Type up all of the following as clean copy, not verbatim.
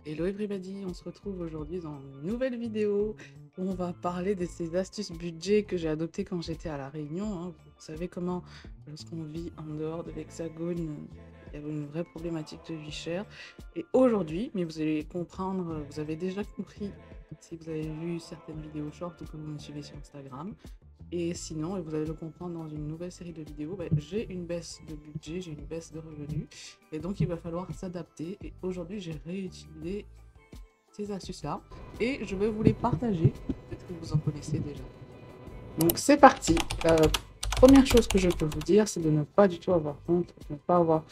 Hello everybody, on se retrouve aujourd'hui dans une nouvelle vidéo où on va parler de ces astuces budget que j'ai adoptées quand j'étais à La Réunion, hein. Vous savez comment, lorsqu'on vit en dehors de l'Hexagone, il y a une vraie problématique de vie chère. Et aujourd'hui, mais vous allez comprendre, vous avez déjà compris si vous avez vu certaines vidéos short ou que vous me suivez sur Instagram. Et sinon, et vous allez le comprendre dans une nouvelle série de vidéos, j'ai une baisse de budget, j'ai une baisse de revenus. Et donc, il va falloir s'adapter. Et aujourd'hui, j'ai réutilisé ces astuces-là. Et je vais vous les partager. Peut-être que vous en connaissez déjà. Donc, c'est parti. La première chose que je peux vous dire, c'est de ne pas du tout avoir honte, de ne pas avoir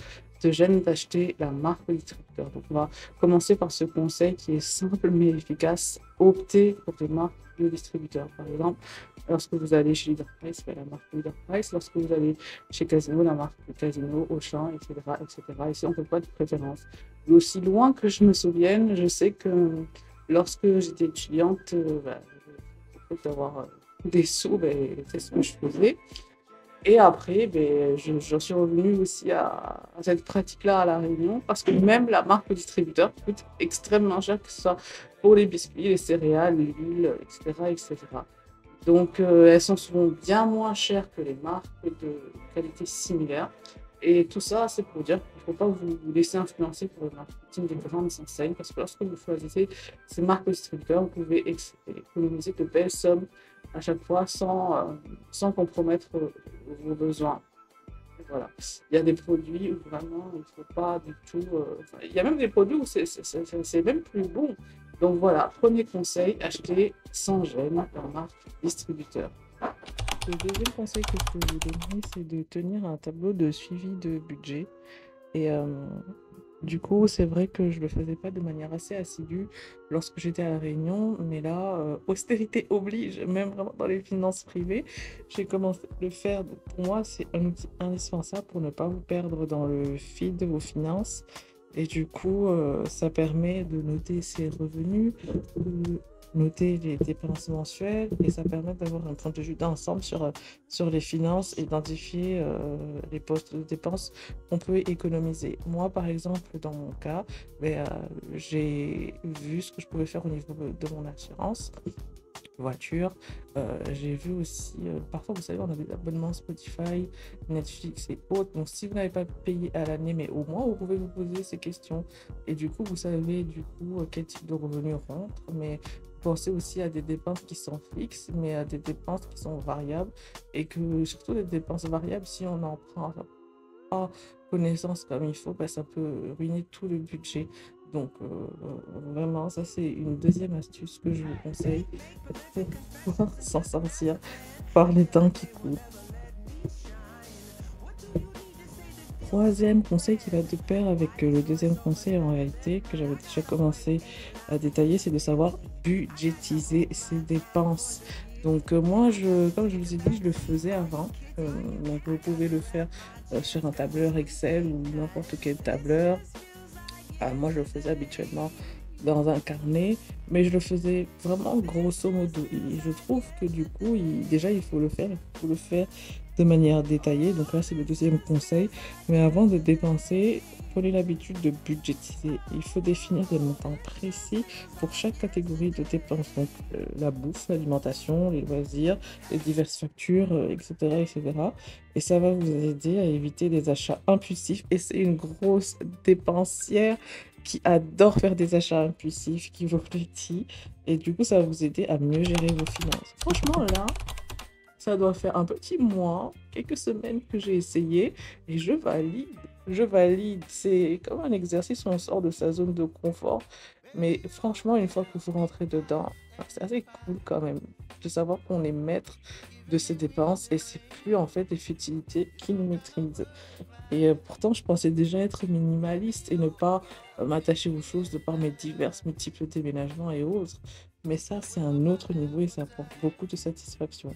de gêne d'acheter la marque distributeur. Donc, on va commencer par ce conseil qui est simple mais efficace. Optez pour des marques de distributeurs. Par exemple, lorsque vous allez chez Leader Price, la marque Leader Price. Lorsque vous allez chez Casino, la marque Casino, Auchan, etc., etc. Ici, on ne peut pas de préférence. Et aussi loin que je me souvienne, je sais que lorsque j'étais étudiante, d'avoir des sous, c'est ce que je faisais. Et après, j'en suis revenue aussi à cette pratique-là à La Réunion, parce que même la marque distributeur coûte extrêmement cher, que ce soit pour les biscuits, les céréales, l'huile, etc., etc. Donc, elles sont souvent bien moins chères que les marques de qualité similaire. Et tout ça, c'est pour dire qu'il ne faut pas vous laisser influencer par le marketing des grandes enseignes, parce que lorsque vous choisissez ces marques distributeurs, vous pouvez économiser de belles sommes à chaque fois sans compromettre vos besoins. Et voilà. Il y a des produits où vraiment il ne faut pas du tout. Il y a même des produits où c'est même plus bon. Donc voilà, premier conseil, acheter sans gêne la marque distributeur. Le deuxième conseil que je peux vous donner, c'est de tenir un tableau de suivi de budget. Et du coup, c'est vrai que je le faisais pas de manière assez assidue lorsque j'étais à La Réunion, mais là, austérité oblige, même vraiment dans les finances privées, j'ai commencé à le faire. Pour moi, c'est un outil indispensable pour ne pas vous perdre dans le fil de vos finances. Et du coup, ça permet de noter ses revenus, de noter les dépenses mensuelles, et ça permet d'avoir un point de vue d'ensemble sur les finances, identifier les postes de dépenses qu'on peut économiser. Moi, par exemple, dans mon cas, j'ai vu ce que je pouvais faire au niveau de mon assurance voiture. J'ai vu aussi, parfois, vous savez, on a des abonnements Spotify, Netflix et autres. Donc, si vous n'avez pas payé à l'année, mais au moins, vous pouvez vous poser ces questions. Et du coup, vous savez, quel type de revenus rentre. Mais pensez aussi à des dépenses qui sont fixes, mais à des dépenses qui sont variables. Et que, surtout, les dépenses variables, si on en prend pas connaissance comme il faut, ça peut ruiner tout le budget. Donc, vraiment, ça, c'est une deuxième astuce que je vous conseille pour pouvoir s'en sortir par les temps qui courent. Troisième conseil qui va de pair avec le deuxième conseil en réalité, que j'avais déjà commencé à détailler, c'est de savoir budgétiser ses dépenses. Donc moi, comme je vous ai dit, je le faisais avant. Donc vous pouvez le faire sur un tableur Excel ou n'importe quel tableur. Moi, je le faisais habituellement dans un carnet, mais je le faisais vraiment grosso modo. Et je trouve que du coup, déjà, il faut le faire de manière détaillée. Donc là, c'est le deuxième conseil. Mais avant de dépenser, prenez l'habitude de budgétiser. Il faut définir des montants précis pour chaque catégorie de dépenses. Donc la bouffe, l'alimentation, les loisirs, les diverses factures, etc., etc. Et ça va vous aider à éviter des achats impulsifs. Et c'est une grosse dépensière qui adore faire des achats impulsifs, qui vous plaît. Et du coup, ça va vous aider à mieux gérer vos finances. Franchement, là, ça doit faire un petit mois, quelques semaines que j'ai essayé et je valide. Je valide. C'est comme un exercice où on sort de sa zone de confort. Mais franchement, une fois que vous rentrez dedans, c'est assez cool quand même de savoir qu'on est maître de ses dépenses et c'est plus en fait les futilités qui nous maîtrisent. Et pourtant, je pensais déjà être minimaliste et ne pas m'attacher aux choses de par mes diverses multiples déménagements et autres. Mais ça, c'est un autre niveau et ça apporte beaucoup de satisfaction.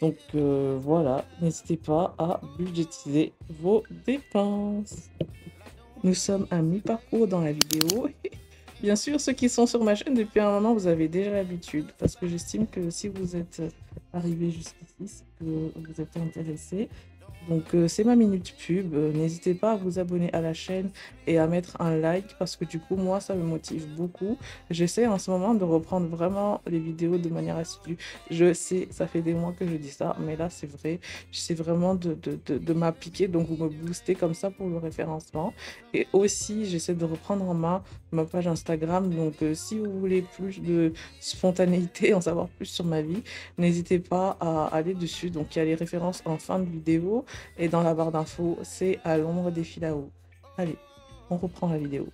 Donc voilà, n'hésitez pas à budgétiser vos dépenses. Nous sommes à mi-parcours dans la vidéo. Bien sûr, ceux qui sont sur ma chaîne depuis un moment, vous avez déjà l'habitude. Parce que j'estime que si vous êtes arrivé jusqu'ici, c'est que vous êtes intéressé. Donc, c'est ma minute pub. N'hésitez pas à vous abonner à la chaîne et à mettre un like parce que du coup, moi, ça me motive beaucoup. J'essaie en ce moment de reprendre vraiment les vidéos de manière assidue. Je sais, ça fait des mois que je dis ça, mais là, c'est vrai. J'essaie vraiment de m'appliquer, donc vous me boostez comme ça pour le référencement. Et aussi, j'essaie de reprendre en main ma page Instagram. Donc, si vous voulez plus de spontanéité, en savoir plus sur ma vie, n'hésitez pas à aller dessus. Donc, il y a les références en fin de vidéo. Et dans la barre d'infos, c'est à l'ombre des fils à eau. Allez, on reprend la vidéo.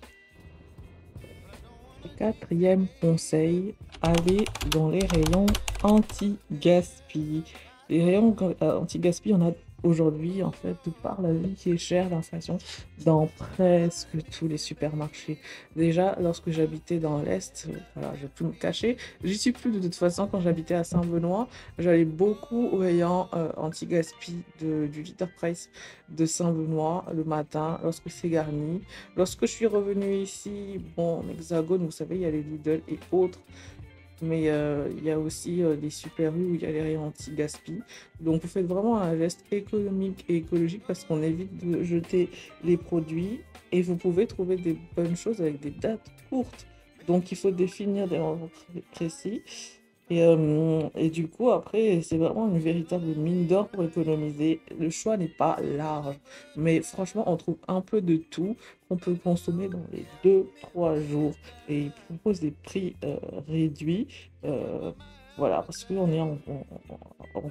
Quatrième conseil, allez dans les rayons anti-gaspi. Les rayons anti-gaspi, on a aujourd'hui, en fait, de par la vie qui est chère, l'inflation, dans presque tous les supermarchés. Déjà, lorsque j'habitais dans l'Est, voilà, je vais tout me cacher, j'y suis plus de toute façon. Quand j'habitais à Saint-Benoît, j'allais beaucoup au rayon anti-gaspi du Leader Price de Saint-Benoît le matin, lorsque c'est garni. Lorsque je suis revenue ici, bon, en Hexagone, vous savez, il y a les Lidl et autres. Mais il y a aussi des super U où il y a les rayons anti-gaspi. Donc vous faites vraiment un geste économique et écologique parce qu'on évite de jeter les produits et vous pouvez trouver des bonnes choses avec des dates courtes. Donc il faut définir des moments précis. Et du coup, après, c'est vraiment une véritable mine d'or pour économiser. Le choix n'est pas large, mais franchement, on trouve un peu de tout qu'on peut consommer dans les 2-3 jours. Et ils proposent des prix réduits. euh, voilà, parce qu'on est en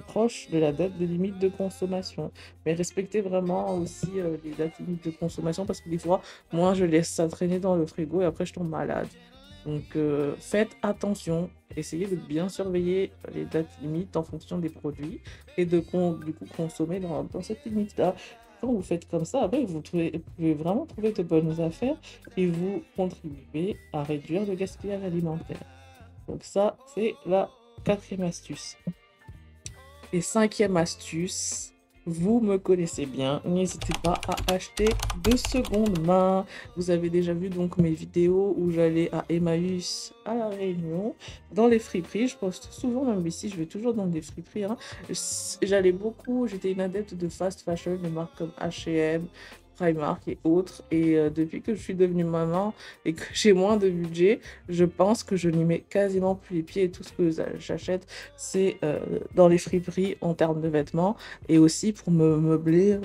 proche de la date de limite de consommation. Mais respectez vraiment aussi les dates limites de consommation parce que des fois, moi, je laisse ça traîner dans le frigo et après, je tombe malade. Donc, faites attention, essayez de bien surveiller les dates limites en fonction des produits et du coup consommer dans cette limite-là. Quand vous faites comme ça, après, vous pouvez vraiment trouver de bonnes affaires et vous contribuer à réduire le gaspillage alimentaire. Donc ça, c'est la quatrième astuce. Et cinquième astuce, vous me connaissez bien, n'hésitez pas à acheter de seconde main. Vous avez déjà vu donc mes vidéos où j'allais à Emmaüs à La Réunion, dans les friperies. Je poste souvent, même ici, je vais toujours dans des friperies. Hein. J'allais beaucoup, j'étais une adepte de fast fashion, de marques comme H&M, Primark et autres. Et depuis que je suis devenue maman et que j'ai moins de budget, je pense que je n'y mets quasiment plus les pieds. Et tout ce que j'achète, c'est dans les friperies en termes de vêtements. Et aussi pour me meubler,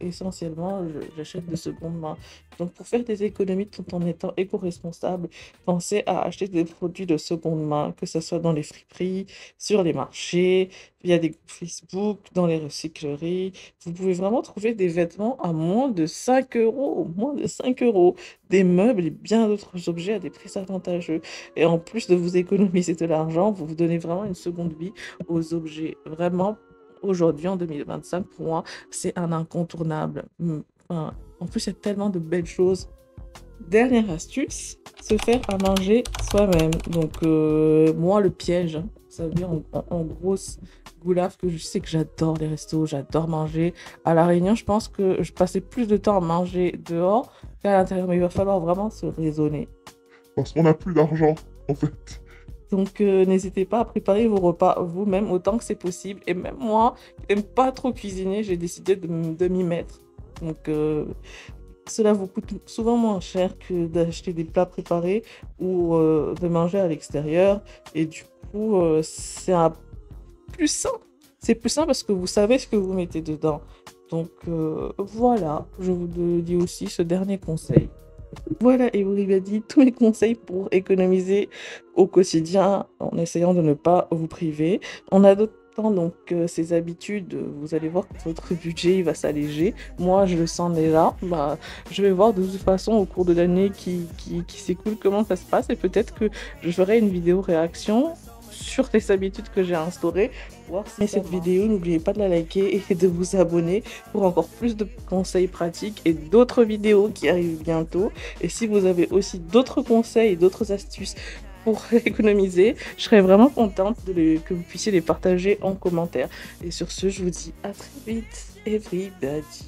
essentiellement, j'achète de seconde main. Donc pour faire des économies tout en étant éco-responsable, pensez à acheter des produits de seconde main, que ce soit dans les friperies, sur les marchés, via des groupes Facebook, dans les recycleries. Vous pouvez vraiment trouver des vêtements à moins de 5 euros, moins de 5 euros, des meubles et bien d'autres objets à des prix avantageux. Et en plus de vous économiser de l'argent, vous vous donnez vraiment une seconde vie aux objets. Vraiment, aujourd'hui, en 2025, pour moi, c'est un incontournable. Enfin, en plus, il y a tellement de belles choses. Dernière astuce, se faire à manger soi-même. Donc, moi, le piège, ça veut dire en grosse goulave que je sais que j'adore les restos, j'adore manger. À La Réunion, je pense que je passais plus de temps à manger dehors qu'à l'intérieur, mais il va falloir vraiment se raisonner. Parce qu'on n'a plus d'argent, en fait. Donc, n'hésitez pas à préparer vos repas vous-même autant que c'est possible. Et même moi, qui n'aime pas trop cuisiner, j'ai décidé de m'y mettre. Donc, cela vous coûte souvent moins cher que d'acheter des plats préparés ou de manger à l'extérieur. Et du coup, plus sain. C'est plus sain parce que vous savez ce que vous mettez dedans. Donc, voilà, je vous dis aussi ce dernier conseil. Voilà, et vous avez dit tous mes conseils pour économiser au quotidien en essayant de ne pas vous priver. En adoptant donc ces habitudes, vous allez voir que votre budget il va s'alléger. Moi, je le sens déjà. Bah, je vais voir de toute façon au cours de l'année qui s'écoule comment ça se passe et peut-être que je ferai une vidéo réaction sur les habitudes que j'ai instaurées. Voir si cette vidéo, n'oubliez pas de la liker et de vous abonner pour encore plus de conseils pratiques et d'autres vidéos qui arrivent bientôt. Et si vous avez aussi d'autres conseils et d'autres astuces pour économiser, je serais vraiment contente que vous puissiez les partager en commentaire. Et sur ce, je vous dis à très vite, everybody.